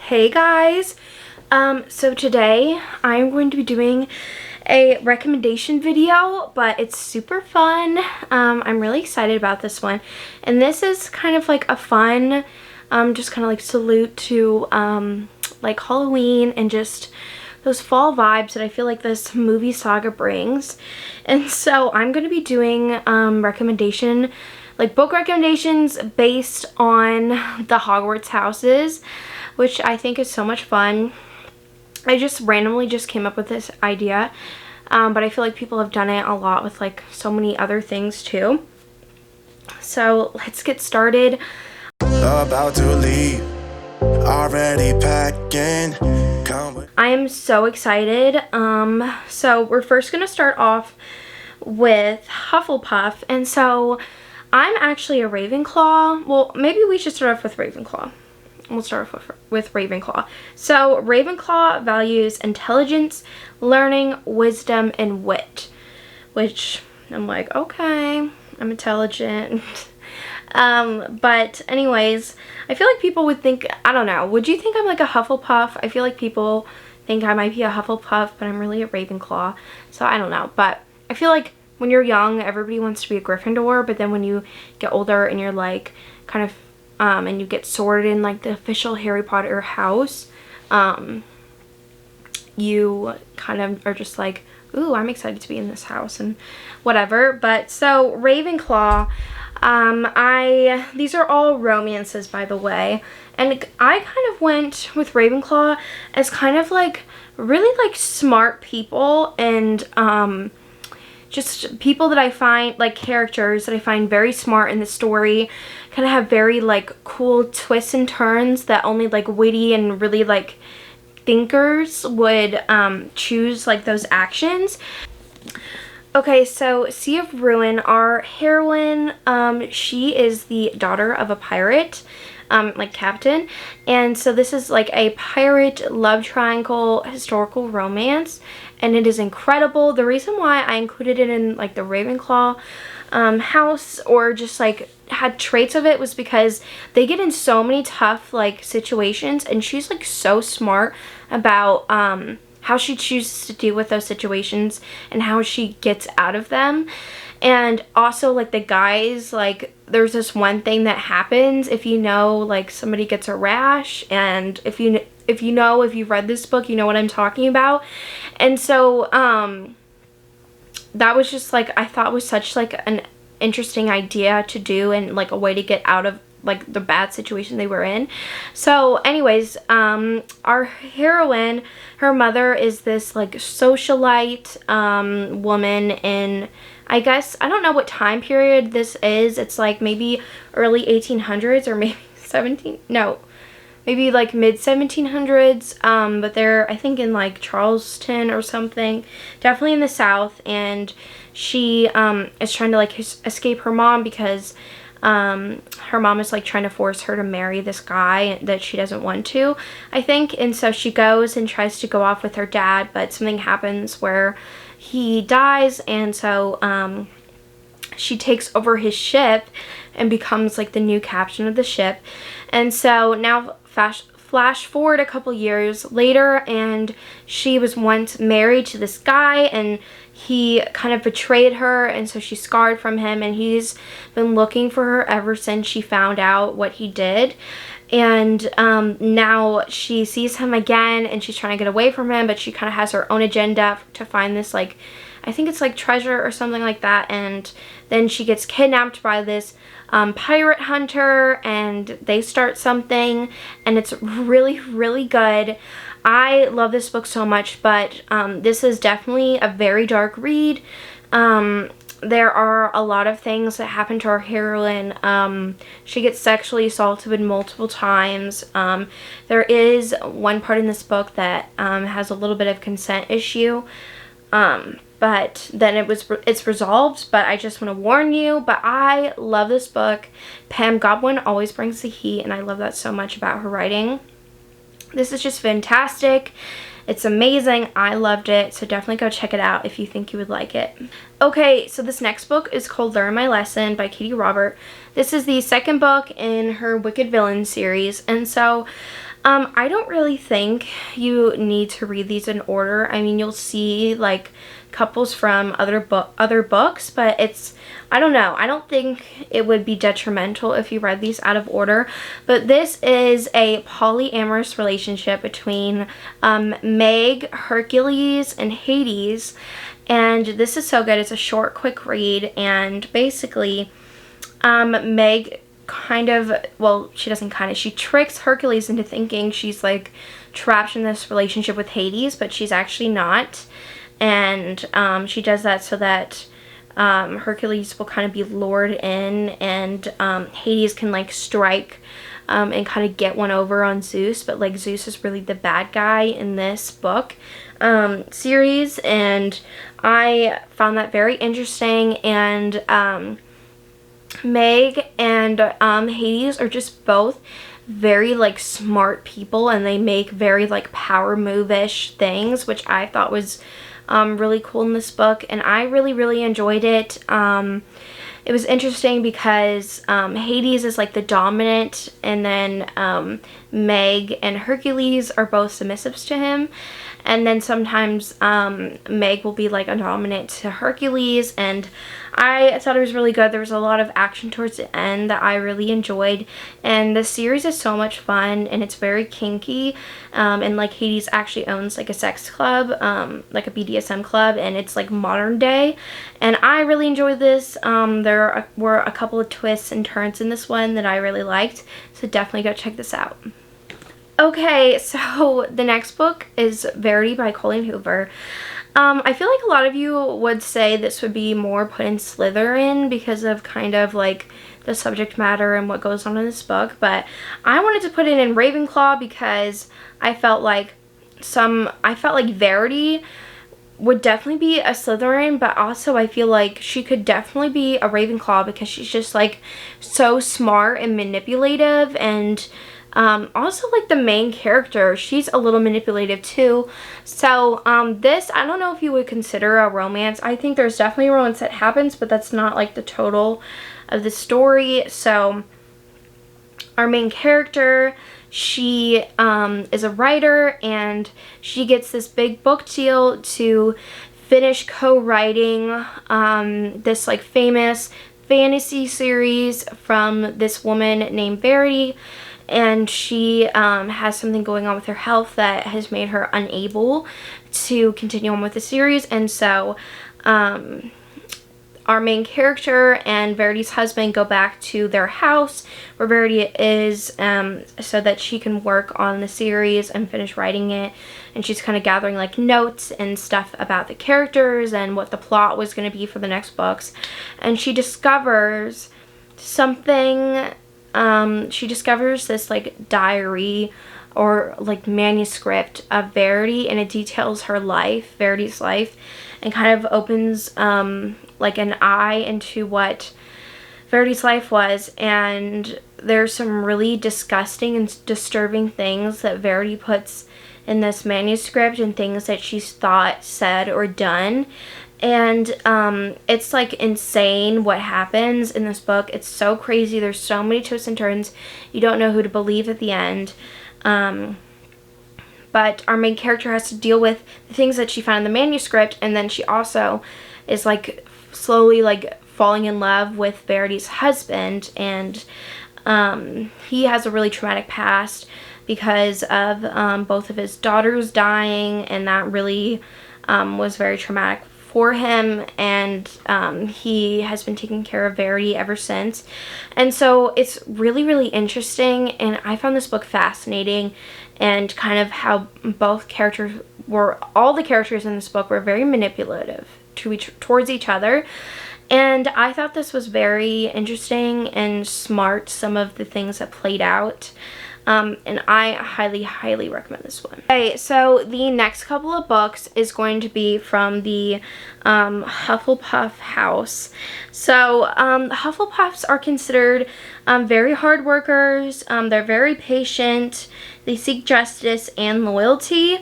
Hey guys, so today I'm going to be doing a recommendation video, but it's super fun. I'm really excited about this one, and this is kind of like a fun, just kind of like salute to like Halloween and just those fall vibes that I feel like this movie saga brings. And so I'm going to be doing book recommendations based on the Hogwarts houses, which I think is so much fun. I just randomly came up with this idea, but I feel like people have done it a lot with like so many other things too. So let's get started. About to leave, already packing. I am so excited. So we're first gonna start off with Hufflepuff, and so I'm actually a Ravenclaw. Well, maybe we should start off with Ravenclaw. We'll start off with Ravenclaw. So Ravenclaw values intelligence, learning, wisdom, and wit, which I'm like, okay, I'm intelligent. But anyways, I feel like people would think, I don't know, would you think I'm like a Hufflepuff? I feel like people think I might be a Hufflepuff, but I'm really a Ravenclaw, so I don't know. But I feel like when you're young, everybody wants to be a Gryffindor, but then when you get older and you're like kind of and you get sorted in like the official Harry Potter house, you kind of are just like, ooh, I'm excited to be in this house and whatever. But so Ravenclaw, these are all romances, by the way, and I kind of went with Ravenclaw as kind of like really like smart people and just people that I find, like characters that I find very smart in the story, kind of have very like cool twists and turns that only like witty and really like thinkers would choose like those actions. Okay, so Sea of Ruin, our heroine, she is the daughter of a pirate, like captain, and so this is like a pirate love triangle historical romance, and it is incredible. The reason why I included it in like the Ravenclaw house, or just like had traits of it, was because they get in so many tough like situations, and she's like so smart about how she chooses to deal with those situations and how she gets out of them. And also like the guys, like there's this one thing that happens if you know like somebody gets a rash, and if you've read this book, you know what I'm talking about. And so that was just like, I thought was such like an interesting idea to do, and like a way to get out of like the bad situation they were in. So anyways, our heroine, her mother is this like socialite woman in, I guess, I don't know what time period this is. It's like maybe early 1800s or maybe maybe like mid 1700s, but they're, I think, in like Charleston or something, definitely in the South. And she is trying to like escape her mom, because her mom is like trying to force her to marry this guy that she doesn't want to, I think. And so she goes and tries to go off with her dad, but something happens where he dies, and so she takes over his ship and becomes like the new captain of the ship. And so now flash forward a couple years later, and she was once married to this guy, and he kind of betrayed her, and so she's scarred from him, and he's been looking for her ever since she found out what he did. And now she sees him again, and she's trying to get away from him, but she kind of has her own agenda to find this, like, I think it's like treasure or something like that. And then she gets kidnapped by this pirate hunter, and they start something, and it's really, really good. I love this book so much, but this is definitely a very dark read. There are a lot of things that happen to our heroine. She gets sexually assaulted multiple times. There is one part in this book that has a little bit of consent issue. But then it's resolved, but I just want to warn you. But I love this book. Pam Godwin always brings the heat, and I love that so much about her writing. This is just fantastic. It's amazing. I loved it. So definitely go check it out if you think you would like it. Okay, so this next book is called Learn My Lesson by Katie Robert. This is the second book in her Wicked Villain series. And so I don't really think you need to read these in order. I mean, you'll see like couples from other books, but I don't know. I don't think it would be detrimental if you read these out of order. But this is a polyamorous relationship between Meg, Hercules, and Hades. And this is so good. It's a short, quick read. And basically, Meg she tricks Hercules into thinking she's like trapped in this relationship with Hades, but she's actually not. And she does that so that Hercules will kind of be lured in, and Hades can like strike and kind of get one over on Zeus, but like Zeus is really the bad guy in this book series, and I found that very interesting. And Meg and Hades are just both very like smart people, and they make very like power move-ish things, which I thought was really cool in this book, and I really enjoyed it. It was interesting because Hades is like the dominant, and then Meg and Hercules are both submissives to him. And then sometimes Meg will be like a dominant to Hercules, and I thought it was really good. There was a lot of action towards the end that I really enjoyed, and the series is so much fun, and it's very kinky, and like Hades actually owns like a sex club, like a BDSM club, and it's like modern day, and I really enjoyed this. There were a couple of twists and turns in this one that I really liked, so definitely go check this out. Okay, so the next book is Verity by Colleen Hoover. I feel like a lot of you would say this would be more put in Slytherin because of kind of like the subject matter and what goes on in this book, but I wanted to put it in Ravenclaw because I felt like Verity would definitely be a Slytherin, but also I feel like she could definitely be a Ravenclaw because she's just like so smart and manipulative, and also like the main character, she's a little manipulative too. So this, I don't know if you would consider a romance. I think there's definitely a romance that happens, but that's not like the total of the story. So our main character, she is a writer, and she gets this big book deal to finish co-writing this like famous fantasy series from this woman named Verity. And she has something going on with her health that has made her unable to continue on with the series. And so our main character and Verity's husband go back to their house where Verity is, so that she can work on the series and finish writing it. And she's kind of gathering like notes and stuff about the characters and what the plot was going to be for the next books. And she discovers something. She discovers this like diary or like manuscript of Verity, and it details her life, Verity's life, and kind of opens like an eye into what Verity's life was. And there's some really disgusting and disturbing things that Verity puts in this manuscript, and things that she's thought, said, or done. And it's like insane what happens in this book. It's so crazy. There's so many twists and turns. You don't know who to believe at the end. But our main character has to deal with the things that she found in the manuscript, and then she also is like slowly like falling in love with Verity's husband, and he has a really traumatic past because of both of his daughters dying, and that really was very traumatic for him, and he has been taking care of Verity ever since. And so it's really interesting, and I found this book fascinating, and kind of how all the characters in this book were very manipulative towards each other. And I thought this was very interesting and smart, some of the things that played out. And I highly recommend this one. Okay, so the next couple of books is going to be from the Hufflepuff house. So the Hufflepuffs are considered very hard workers. They're very patient. They seek justice and loyalty.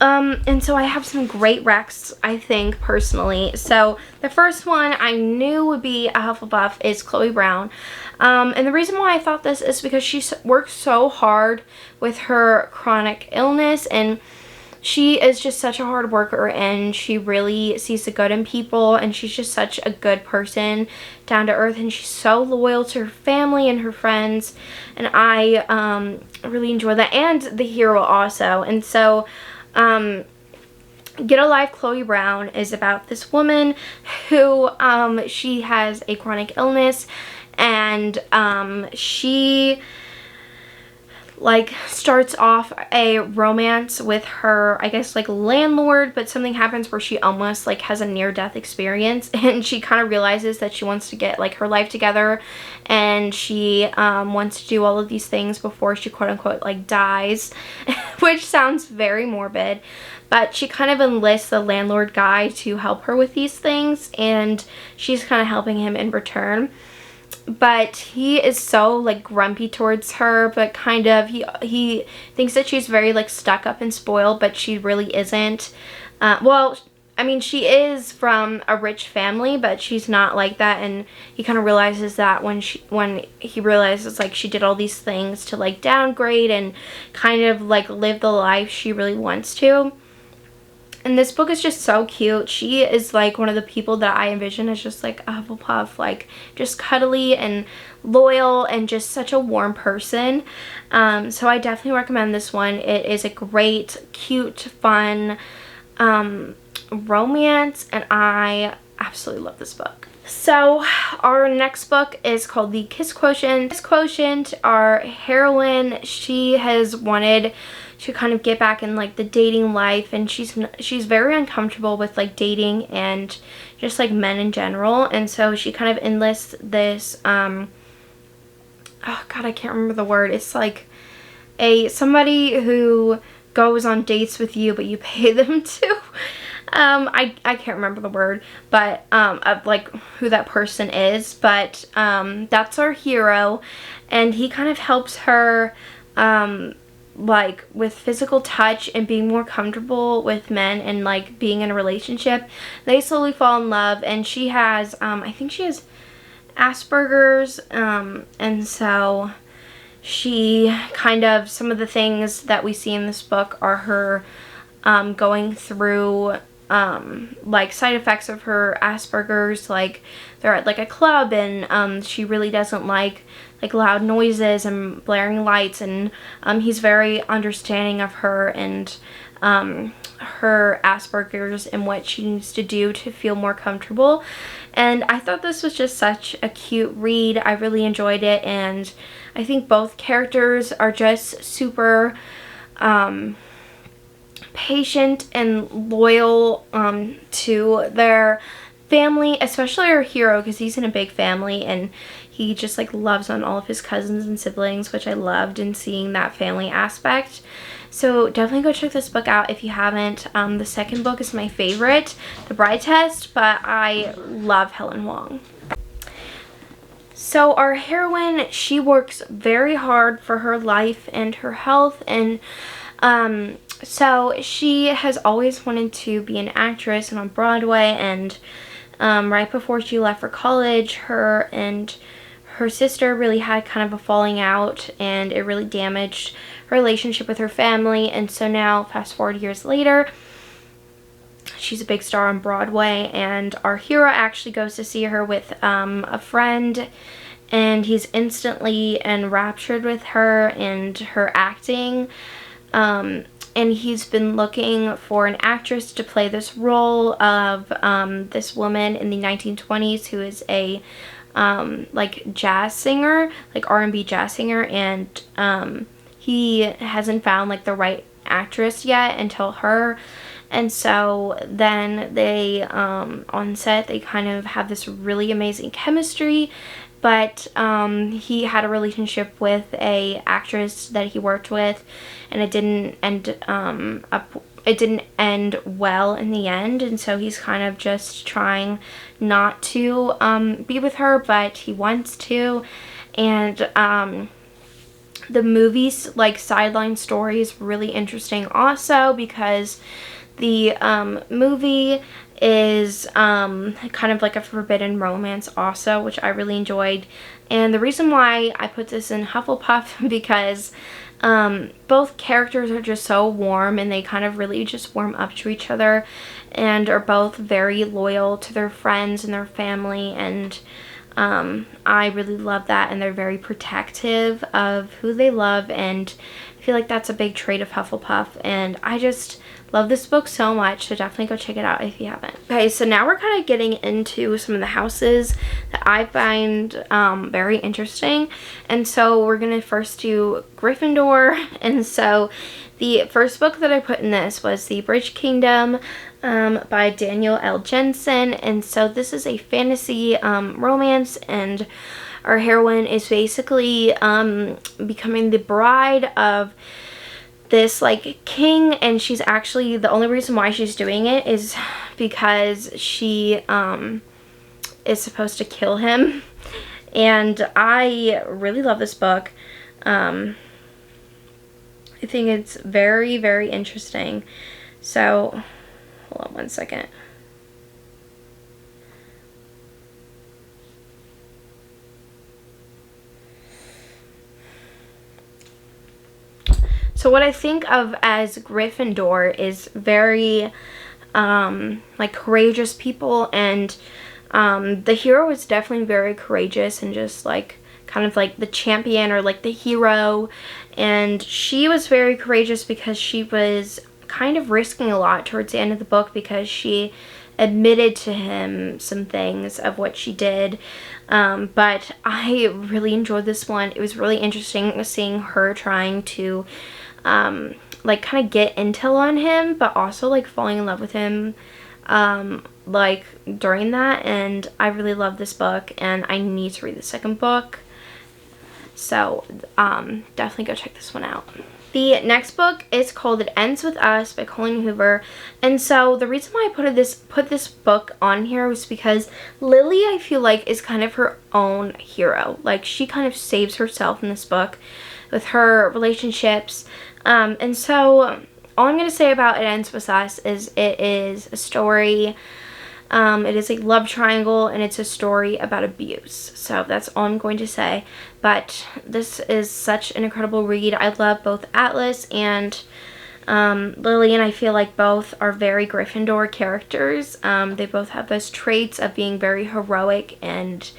And so I have some great recs, I think, personally. So the first one I knew would be a Hufflepuff is Chloe Brown. And the reason why I thought this is because she works so hard with her chronic illness, and she is just such a hard worker, and she really sees the good in people, and she's just such a good person, down to earth, and she's so loyal to her family and her friends, and I really enjoy that, and the hero also. And so Get a Life Chloe Brown is about this woman who she has a chronic illness, and she like starts off a romance with her, I guess, like landlord, but something happens where she almost like has a near-death experience, and she kind of realizes that she wants to get like her life together, and she wants to do all of these things before she quote-unquote like dies, which sounds very morbid, but she kind of enlists the landlord guy to help her with these things, and she's kind of helping him in return. But he is so like grumpy towards her, but kind of he thinks that she's very like stuck up and spoiled, but she really isn't. Well, I mean, she is from a rich family, but she's not like that, and he kind of realizes that when he realizes like she did all these things to like downgrade and kind of like live the life she really wants to. And this book is just so cute. She is like one of the people that I envision as just like a Hufflepuff, like just cuddly and loyal and just such a warm person. So I definitely recommend this one. It is a great, cute, fun romance, and I absolutely love this book. So our next book is called The Kiss Quotient. Kiss Quotient, our heroine, she has wanted to kind of get back in like the dating life, and she's very uncomfortable with like dating and just like men in general, and so she kind of enlists this oh god, I can't remember the word. It's like somebody who goes on dates with you but you pay them to. I can't remember the word, but of like who that person is, but that's our hero, and he kind of helps her like with physical touch and being more comfortable with men and like being in a relationship. They slowly fall in love, and she has I think she has Asperger's, and so she kind of, some of the things that we see in this book are her going through like side effects of her Asperger's. Like they're at like a club, and she really doesn't like loud noises and blaring lights, and he's very understanding of her and her Asperger's and what she needs to do to feel more comfortable. And I thought this was just such a cute read. I really enjoyed it, and I think both characters are just super patient and loyal to their family, especially our hero, because he's in a big family, and he just like loves on all of his cousins and siblings, which I loved in seeing that family aspect. So definitely go check this book out if you haven't. The second book is my favorite, The Bride Test, but I love Helen Huang. So our heroine, she works very hard for her life and her health, and so she has always wanted to be an actress and on Broadway, and right before she left for college, her and her sister really had kind of a falling out, and it really damaged her relationship with her family. And so now, fast forward years later, she's a big star on Broadway, and our hero actually goes to see her with a friend, and he's instantly enraptured with her and her acting. And he's been looking for an actress to play this role of this woman in the 1920s who is a like jazz singer, like R&B jazz singer, and he hasn't found like the right actress yet until her. And so then they on set, they kind of have this really amazing chemistry, but he had a relationship with a actress that he worked with, and it didn't end well in the end, and so he's kind of just trying not to be with her, but he wants to. And The movie's like sideline story is really interesting also, because the movie is kind of like a forbidden romance also, which I really enjoyed. And the reason why I put this in Hufflepuff because both characters are just so warm, and they kind of really just warm up to each other and are both very loyal to their friends and their family, and I really love that, and they're very protective of who they love, and I feel like that's a big trait of Hufflepuff, and I just love this book so much, so definitely go check it out if you haven't. Okay, so now we're kind of getting into some of the houses that I find very interesting, and so we're going to first do Gryffindor. And so the first book that I put in this was The Bridge Kingdom by Daniel L. Jensen, and so this is a fantasy romance, and our heroine is basically becoming the bride of this like king, and she's actually, the only reason why she's doing it is because she is supposed to kill him. And I really love this book. I think it's very, very interesting. So hold on one second. So what I think of as Gryffindor is very like courageous people, and the hero is definitely very courageous and just like kind of like the champion or like the hero, and she was very courageous because she was kind of risking a lot towards the end of the book because she admitted to him some things of what she did. But I really enjoyed this one. It was really interesting seeing her trying to like kind of get intel on him, but also like falling in love with him like during that. And I really love this book, and I need to read the second book, so definitely go check this one out. The next book is called It Ends With Us by Colleen Hoover, and so the reason why I put this book on here was because Lily, I feel like, is kind of her own hero. Like, she kind of saves herself in this book with her relationships. And so all I'm going to say about It Ends With Us is it is a story, it is a love triangle, and it's a story about abuse. So that's all I'm going to say. But this is such an incredible read. I love both Atlas and Lily, and I feel like both are very Gryffindor characters. They both have those traits of being very heroic and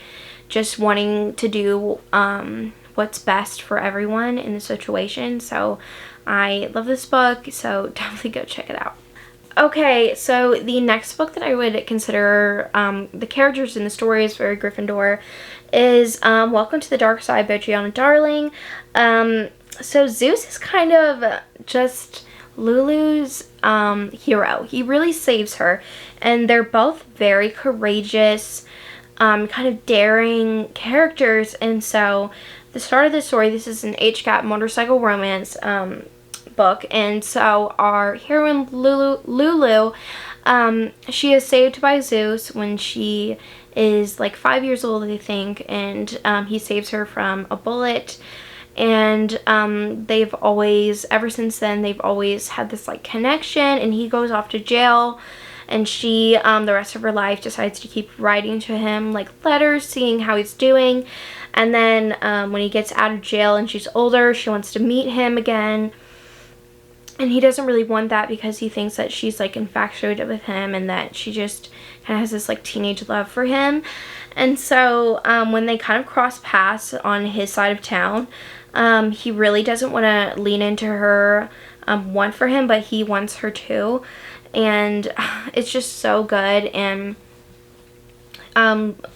just wanting to do what's best for everyone in the situation. So I love this book, so definitely go check it out. Okay, so the next book that I would consider the characters in the story is very Gryffindor is Welcome to the Dark Side by Gianna Darling. So Zeus is kind of just Lulu's hero. He really saves her, and they're both very courageous, kind of daring characters. And so the start of the story, this is an HCAT motorcycle romance book, and so our heroine Lulu, she is saved by Zeus when she is like 5 years old, I think, and he saves her from a bullet, and they've always, ever since then, they've always had this like connection, and he goes off to jail, and she the rest of her life decides to keep writing to him like letters, seeing how he's doing. And then when he gets out of jail and she's older, she wants to meet him again. And he doesn't really want that because he thinks that she's like infatuated with him, and that she just kind of has this like teenage love for him. And so when they kind of cross paths on his side of town, he really doesn't want to lean into her want for him, but he wants her too. And it's just so good. And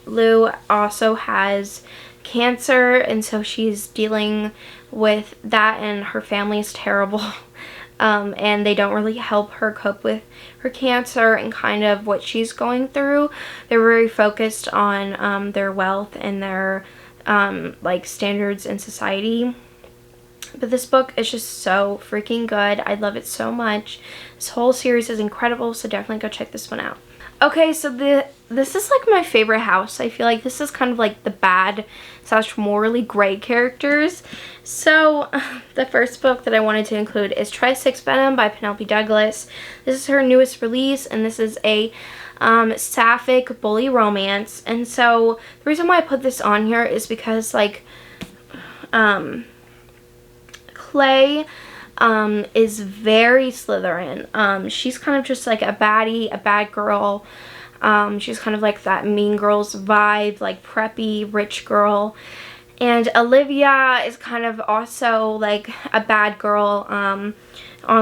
Lou also has cancer, and so she's dealing with that, and her family is terrible. And they don't really help her cope with her cancer and kind of what she's going through. They're very focused on their wealth and their like standards in society. But this book is just so freaking good. I love it so much. This whole series is incredible, so definitely go check this one out. Okay, so this is like my favorite house. I feel like this is kind of like the bad / morally gray characters. So the first book that I wanted to include is Tristans Venom by Penelope Douglas. This is her newest release, and this is a sapphic bully romance. And so the reason why I put this on here is because like Clay is very Slytherin. She's kind of just like a baddie, a bad girl. She's kind of like that Mean Girls vibe, like preppy, rich girl. And Olivia is kind of also like a bad girl on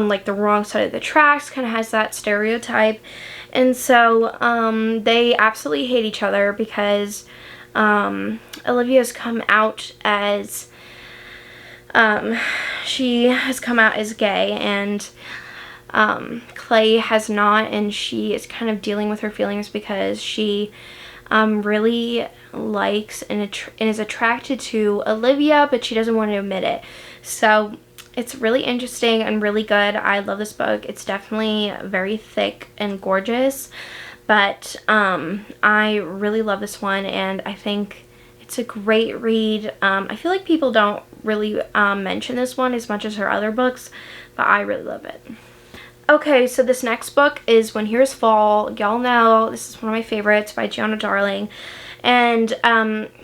like the wrong side of the tracks, kind of has that stereotype. And so they absolutely hate each other because Olivia's come out as she has come out as gay, and Clay has not, and she is kind of dealing with her feelings because she really likes and is attracted to Olivia, but she doesn't want to admit it. So it's really interesting and really good. I love this book. It's definitely very thick and gorgeous, but I really love this one, and I think it's a great read. I feel like people don't really mention this one as much as her other books, but I really love it. Okay, so this next book is When Here's Fall. Y'all know this is one of my favorites by Gianna Darling. And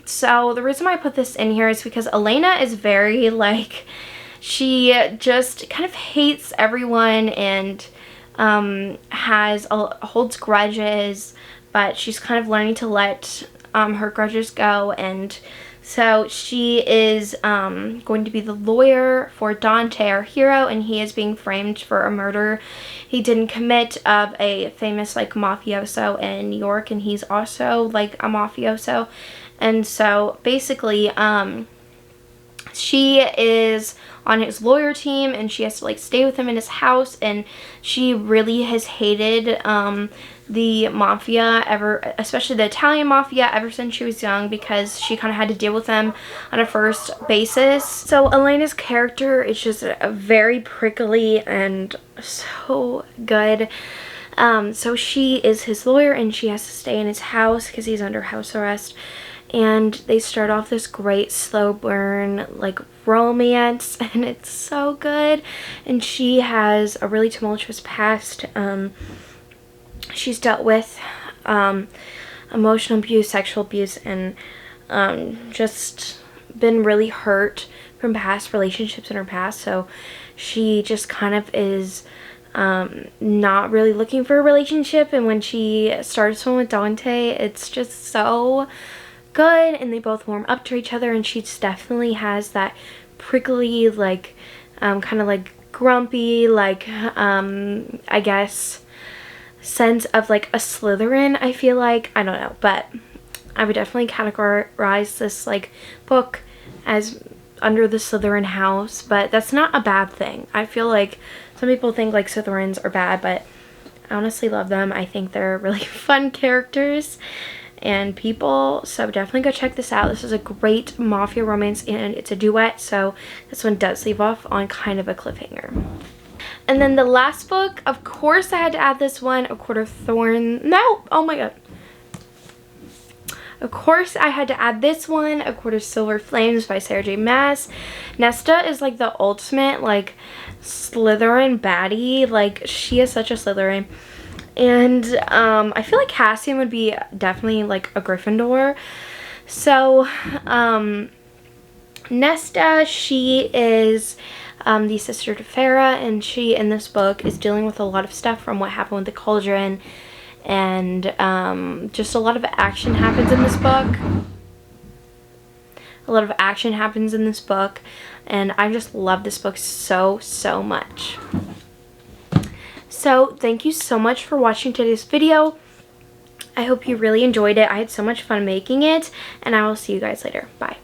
so the reason why I put this in here is because Elena is very like, she just kind of hates everyone and holds grudges, but she's kind of learning to let her grudges go. And so she is going to be the lawyer for Dante, our hero, and he is being framed for a murder he didn't commit of a famous like mafioso in New York, and he's also like a mafioso. And so basically she is on his lawyer team, and she has to like stay with him in his house, and she really has hated the mafia especially the Italian mafia, ever since she was young, because she kind of had to deal with them on a first basis. So Elena's character is just very prickly and so good. So she is his lawyer, and she has to stay in his house because he's under house arrest. And they start off this great slow burn like romance, and it's so good. And she has a really tumultuous past. She's dealt with emotional abuse, sexual abuse, and just been really hurt from past relationships in her past. So she just kind of is not really looking for a relationship. And when she starts one with Dante, it's just so good, and they both warm up to each other, and she just definitely has that prickly, like kind of like grumpy, like I guess sense of like a Slytherin, I feel like. I don't know, but I would definitely categorize this like book as under the Slytherin house, but that's not a bad thing. I feel like some people think like Slytherins are bad, but I honestly love them. I think they're really fun characters and people, so definitely go check this out. This is a great mafia romance, and it's a duet, so this one does leave off on kind of a cliffhanger. And then the last book, of course I had to add this one, A Court of Thorns. No, oh my god. Of course I had to add this one, A Court of Silver Flames by Sarah J. Maas. Nesta is like the ultimate like Slytherin baddie. Like, she is such a Slytherin. And I feel like Cassian would be definitely like a Gryffindor. So Nesta, she is the sister to Farah, and she in this book is dealing with a lot of stuff from what happened with the cauldron, and just a lot of action happens in this book. A lot of action happens in this book, and I just love this book so much. So thank you so much for watching today's video. I hope you really enjoyed it. I had so much fun making it, and I will see you guys later. Bye.